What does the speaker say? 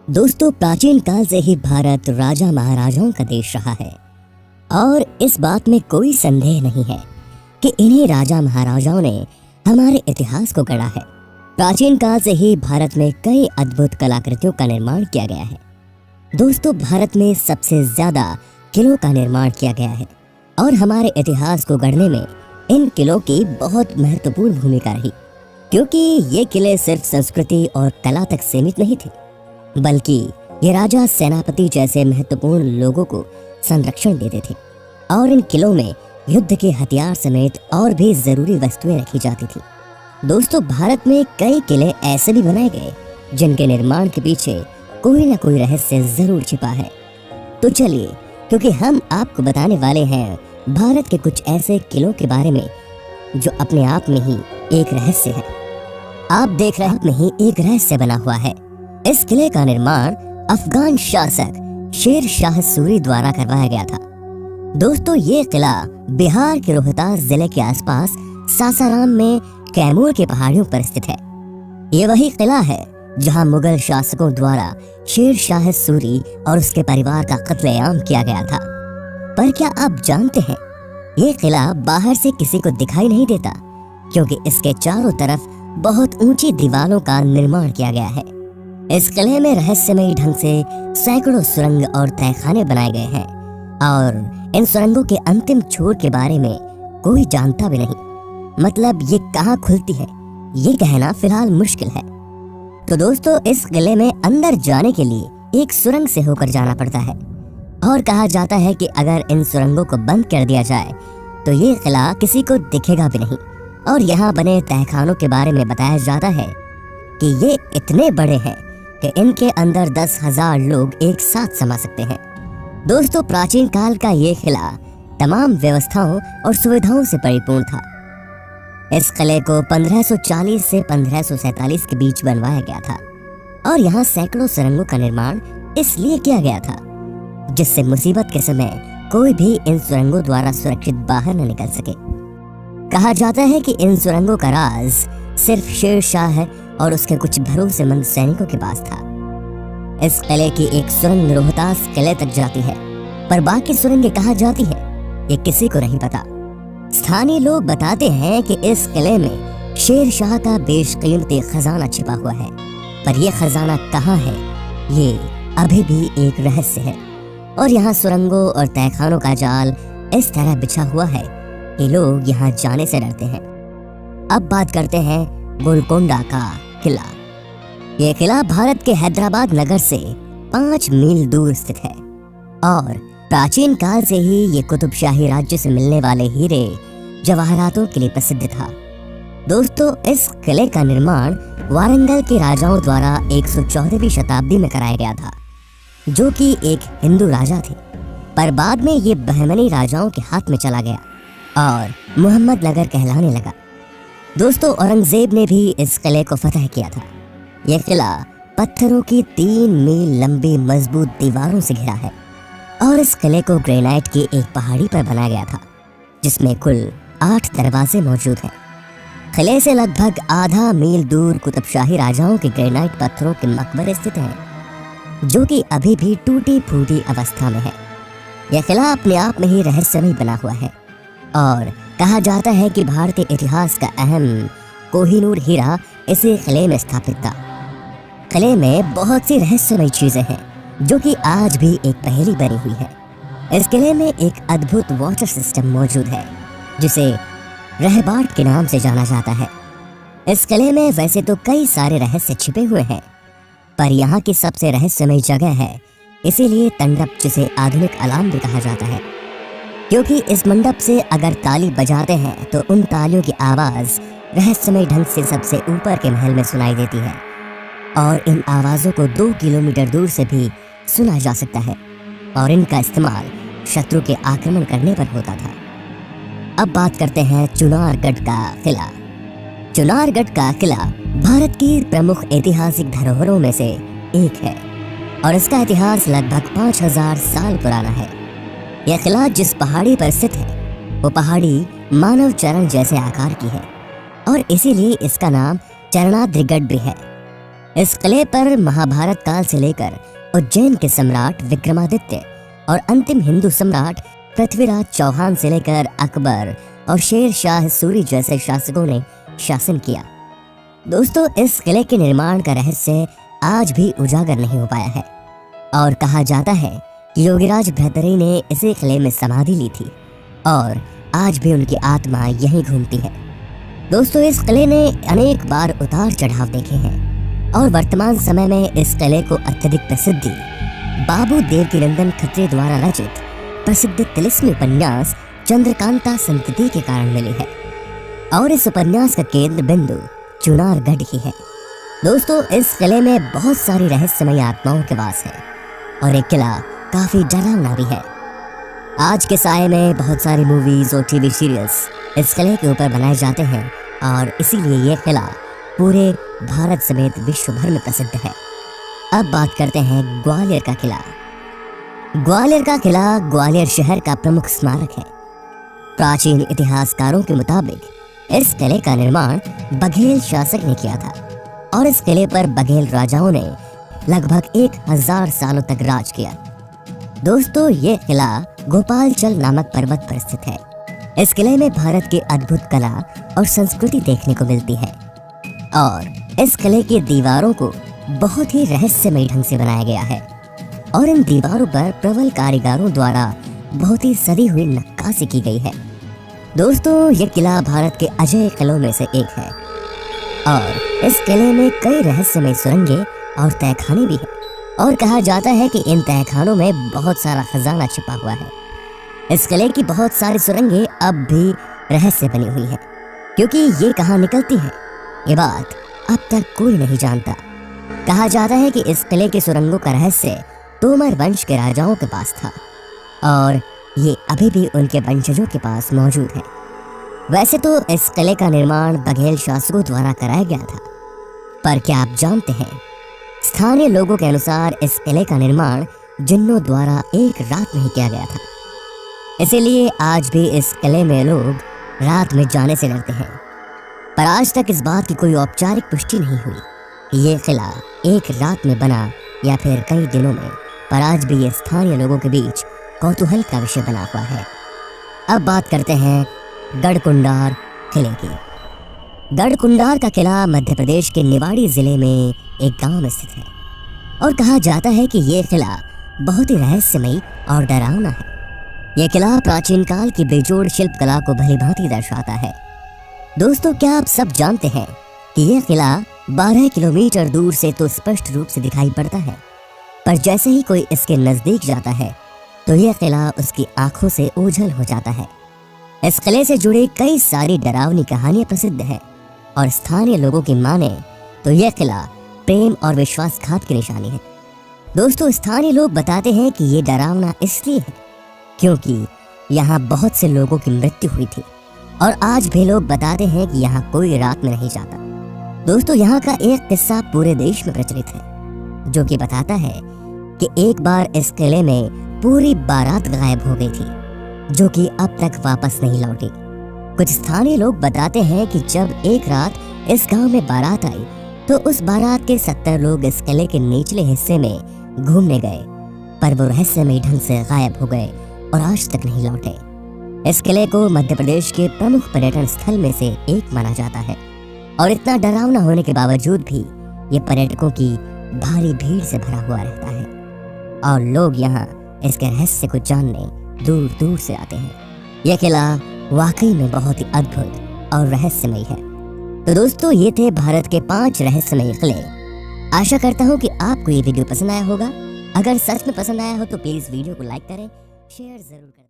दोस्तों, प्राचीन काल से ही भारत राजा महाराजाओं का देश रहा है और इस बात में कोई संदेह नहीं है कि इन्हीं राजा महाराजाओं ने हमारे इतिहास को गढ़ा है। प्राचीन काल से ही भारत में कई अद्भुत कलाकृतियों का निर्माण किया गया है। दोस्तों, भारत में सबसे ज्यादा किलों का निर्माण किया गया है और हमारे इतिहास को गढ़ने में इन किलों की बहुत महत्वपूर्ण भूमिका रही, क्योंकि ये किले सिर्फ संस्कृति और कला तक सीमित नहीं थे, बल्कि ये राजा, सेनापति जैसे महत्वपूर्ण लोगों को संरक्षण देते थे और इन किलों में युद्ध के हथियार समेत और भी जरूरी वस्तुएं रखी जाती थी। दोस्तों, भारत में कई किले ऐसे भी बनाए गए जिनके निर्माण के पीछे कोई ना कोई रहस्य जरूर छिपा है। तो चलिए, क्योंकि हम आपको बताने वाले हैं भारत के कुछ ऐसे किलों के बारे में जो अपने आप में ही एक रहस्य है। आप देख रहे हैं ही एक रहस्य बना हुआ है। इस किले का निर्माण अफगान शासक शेर शाह सूरी द्वारा करवाया गया था। दोस्तों, ये किला बिहार के रोहतास जिले के आसपास सासाराम में कैमूर की पहाड़ियों पर स्थित है। ये वही किला है जहां मुगल शासकों द्वारा शेर शाह सूरी और उसके परिवार का कत्लेआम किया गया था। पर क्या आप जानते हैं, ये किला बाहर से किसी को दिखाई नहीं देता, क्योंकि इसके चारों तरफ बहुत ऊंची दीवारों का निर्माण किया गया है। इस किले में रहस्यमयी ढंग से सैकड़ों सुरंग और तहखाने बनाए गए हैं और इन सुरंगों के अंतिम छोर के बारे में कोई जानता भी नहीं। मतलब ये कहाँ खुलती है, ये कहना फिलहाल मुश्किल है। तो दोस्तों, इस किले में अंदर जाने के लिए एक सुरंग से होकर जाना पड़ता है और कहा जाता है कि अगर इन सुरंगों को बंद कर दिया जाए तो ये किला किसी को दिखेगा भी नहीं। और यहाँ बने तहखानों के बारे में बताया जाता है कि ये इतने बड़े हैं कि इनके अंदर 10,000 लोग एक साथ समा सकते हैं। दोस्तों, प्राचीन काल का ये किला तमाम व्यवस्थाओं और सुविधाओं से परिपूर्ण था। इस किले को 1540 से 1547 के बीच बनवाया गया था और यहाँ सैकड़ों सुरंगों का निर्माण इसलिए किया गया था जिससे मुसीबत के समय कोई भी इन सुरंगों द्वारा सुरक्षित बाहर न निकल सके। कहा जाता है कि इन सुरंगों का राज सिर्फ शेर शाह और उसके कुछ भरोसेमंद सैनिकों के पास था। इस किले की एक सुरंग रोहतास किले तक जाती है, पर बाकी सुरंगें कहाँ जाती है ये किसी को नहीं पता। स्थानीय लोग बताते हैं कि इस किले में शेर शाह का बेशकीमती खजाना छिपा हुआ है, पर यह खजाना कहाँ है ये अभी भी एक रहस्य है। और यहाँ सुरंगों और तहखानों का जाल इस तरह बिछा हुआ है कि लोग यहाँ जाने से डरते हैं। अब बात करते हैं गोलकोंडा का किला। यह किला भारत के हैदराबाद नगर से 5 मील दूर स्थित है और प्राचीन काल से ही ये कुतुबशाही राज्य से मिलने वाले हीरे जवाहरातों के लिए प्रसिद्ध था। दोस्तों, इस किले का निर्माण वारंगल के राजाओं द्वारा 114वीं शताब्दी में कराया गया था, जो कि एक हिंदू राजा थे। पर बाद में ये बहमनी राजाओं के हाथ में चला गया और मोहम्मद नगर कहलाने लगा। दोस्तों, औरंगजेब ने भी इस किले को फतह किया था। यह किला पत्थरों की 3 मील लंबी मजबूत दीवारों से घिरा है और इस किले को ग्रेनाइट की एक पहाड़ी पर बनाया गया था, जिसमें कुल 8 दरवाजे मौजूद हैं। किले से लगभग आधा मील दूर कुतुबशाही राजाओं के ग्रेनाइट पत्थरों के मकबरे स्थित हैं, जो कि अभी भी टूटी फूटी अवस्था में है। यह किला अपने आप में ही रहस्यमय बना हुआ है और कहा जाता है कि भारतीय इतिहास का अहम कोहिनूर हीरा इसी किले में स्थापित था। किले में बहुत सी रहस्यमय चीजें हैं जो कि आज भी एक पहेली बनी हुई है। इस किले में एक अद्भुत वाटर सिस्टम मौजूद है जिसे रहबाट के नाम से जाना जाता है। इस किले में वैसे तो कई सारे रहस्य छिपे हुए हैं, पर यहाँ की सबसे रहस्यमय जगह है, इसीलिए तंडप, जिसे आधुनिक अलार्म भी कहा जाता है, क्योंकि इस मंडप से अगर ताली बजाते हैं तो उन तालियों की आवाज रहस्यमय ढंग से सबसे ऊपर के महल में सुनाई देती है और इन आवाजों को 2 किलोमीटर दूर से भी सुना जा सकता है और इनका इस्तेमाल शत्रु के आक्रमण करने पर होता था। अब बात करते हैं चुनारगढ़ का किला। चुनारगढ़ का किला भारत की प्रमुख ऐतिहासिक धरोहरों में से एक है और इसका इतिहास लगभग 5000 साल पुराना है। यह किला जिस पहाड़ी पर स्थित है वो पहाड़ी मानव चरण जैसे आकार की है और इसीलिए इसका नाम चरणाद्रिगढ़ भी है। इस किले पर महाभारत काल से लेकर उज्जैन के सम्राट विक्रमादित्य और अंतिम हिंदू सम्राट पृथ्वीराज चौहान से लेकर अकबर और शेर शाह सूरी जैसे शासकों ने शासन किया। दोस्तों, इस किले के निर्माण का रहस्य आज भी उजागर नहीं हो पाया है और कहा जाता है कि योगीराज भैतरी ने इसी किले में समाधि ली थी और आज भी उनकी आत्मा यहीं घूमती है। दोस्तों, इस किले ने अनेक बार उतार चढ़ाव देखे हैं और वर्तमान समय में इस किले को अत्यधिक प्रसिद्धि बाबू देवकीनंदन खत्री द्वारा रचित प्रसिद्ध तिलिस्मी उपन्यास चंद्रकांता संतति के कारण मिली है और इस उपन्यास का केंद्र बिंदु चुनारगढ़ ही है। दोस्तों, इस किले में बहुत सारी रहस्यमयी आत्माओं के वास है और एक किला काफी डरावना भी है। आज के साये में बहुत सारी मूवीज और टीवी सीरियल्स इस किले के ऊपर बनाए जाते हैं और इसीलिए ये किला पूरे भारत समेत विश्व भर में प्रसिद्ध है। अब बात करते हैं ग्वालियर का किला। ग्वालियर का किला ग्वालियर शहर का प्रमुख स्मारक है। प्राचीन इतिहासकारों के मुताबिक इस किले का निर्माण बघेल शासक ने किया था और इस किले पर बघेल राजाओं ने लगभग 1000 सालों तक राज किया। दोस्तों, ये किला गोपालचल नामक पर्वत पर स्थित है। इस किले में भारत की अद्भुत कला और संस्कृति देखने को मिलती है और इस किले की दीवारों को बहुत ही रहस्यमयी ढंग से बनाया गया है और इन दीवारों पर प्रबल कारीगरों द्वारा बहुत ही सदी हुई नक्काशी की गई है। दोस्तों, यह किला भारत के अजय किलों में से एक है और इस किले में कई रहस्यमय सुरंगें और तहखाने भी हैं और कहा जाता है कि इन तहखानों में बहुत सारा खजाना छिपा हुआ है। इस किले की बहुत सारी सुरंगें अब भी रहस्य बनी हुई हैं क्योंकि ये कहाँ निकलती है ये बात अब तक कोई नहीं जानता। कहा जाता है कि इस किले की सुरंगों का रहस्य तोमर वंश के राजाओं के पास था और ये अभी भी उनके वंशजों के पास मौजूद है। वैसे तो इस किले का निर्माण बघेल शासकों द्वारा कराया गया था, पर क्या आप जानते हैं स्थानीय लोगों के अनुसार इस किले का निर्माण जिन्नों द्वारा एक रात में ही किया गया था। इसीलिए आज भी इस किले में लोग रात में जाने से डरते हैं। पर आज तक इस बात की कोई औपचारिक पुष्टि नहीं हुई कि ये किला एक रात में बना या फिर कई दिनों में, पर आज भी ये स्थानीय लोगों के बीच कौतूहल का विषय बना हुआ है। अब बात करते हैं गढ़कुंडार किले की। गढ़कुंडार का किला मध्य प्रदेश के निवाड़ी जिले में एक गांव में स्थित है और कहा जाता है कि यह किला बहुत ही रहस्यमयी और डरावना है। यह किला प्राचीन काल की बेजोड़ शिल्प कला को भलीभांति दर्शाता है। दोस्तों, क्या आप सब जानते हैं कि यह किला 12 किलोमीटर दूर से तो स्पष्ट रूप से दिखाई पड़ता है, पर जैसे ही कोई इसके नजदीक जाता है तो यह किला उसकी आंखों से ओझल हो जाता है। इस किले से जुड़ी कई सारी डरावनी कहानियां प्रसिद्ध हैं और स्थानीय लोगों की माने तो यह किला प्रेम और विश्वासघात की निशानी है। दोस्तों, स्थानीय लोग बताते हैं कि यह डरावना इसलिए है क्योंकि यहाँ बहुत से लोगों की मृत्यु हुई थी और आज भी लोग बताते हैं कि यहाँ कोई रात में नहीं जाता। दोस्तों, यहाँ का एक किस्सा पूरे देश में प्रचलित है जो कि बताता है कि एक बार इस किले में पूरी बारात गायब हो गई थी जो कि अब तक वापस नहीं लौटी। कुछ स्थानीय लोग बताते हैं कि जब एक रात इस गांव में बारात आई तो उस बारात के 70 लोग इस किले के निचले हिस्से में घूमने गए, पर वो रहस्यमयी ढंग से गायब हो गए और आज तक नहीं लौटे। इस किले को मध्य प्रदेश के प्रमुख पर्यटन स्थल में से एक माना जाता है और इतना डरावना होने के बावजूद भी ये पर्यटकों की भारी भीड़ से भरा हुआ रहता है और लोग यहाँ इसके रहस्य को जानने दूर दूर से आते हैं। यह किला वाकई में बहुत ही अद्भुत और रहस्यमयी है। तो दोस्तों, ये थे भारत के 5 रहस्यमयी किले। आशा करता हूँ कि आपको ये वीडियो पसंद आया होगा। अगर सच में पसंद आया हो तो प्लीज वीडियो को लाइक करें, शेयर जरूर करें।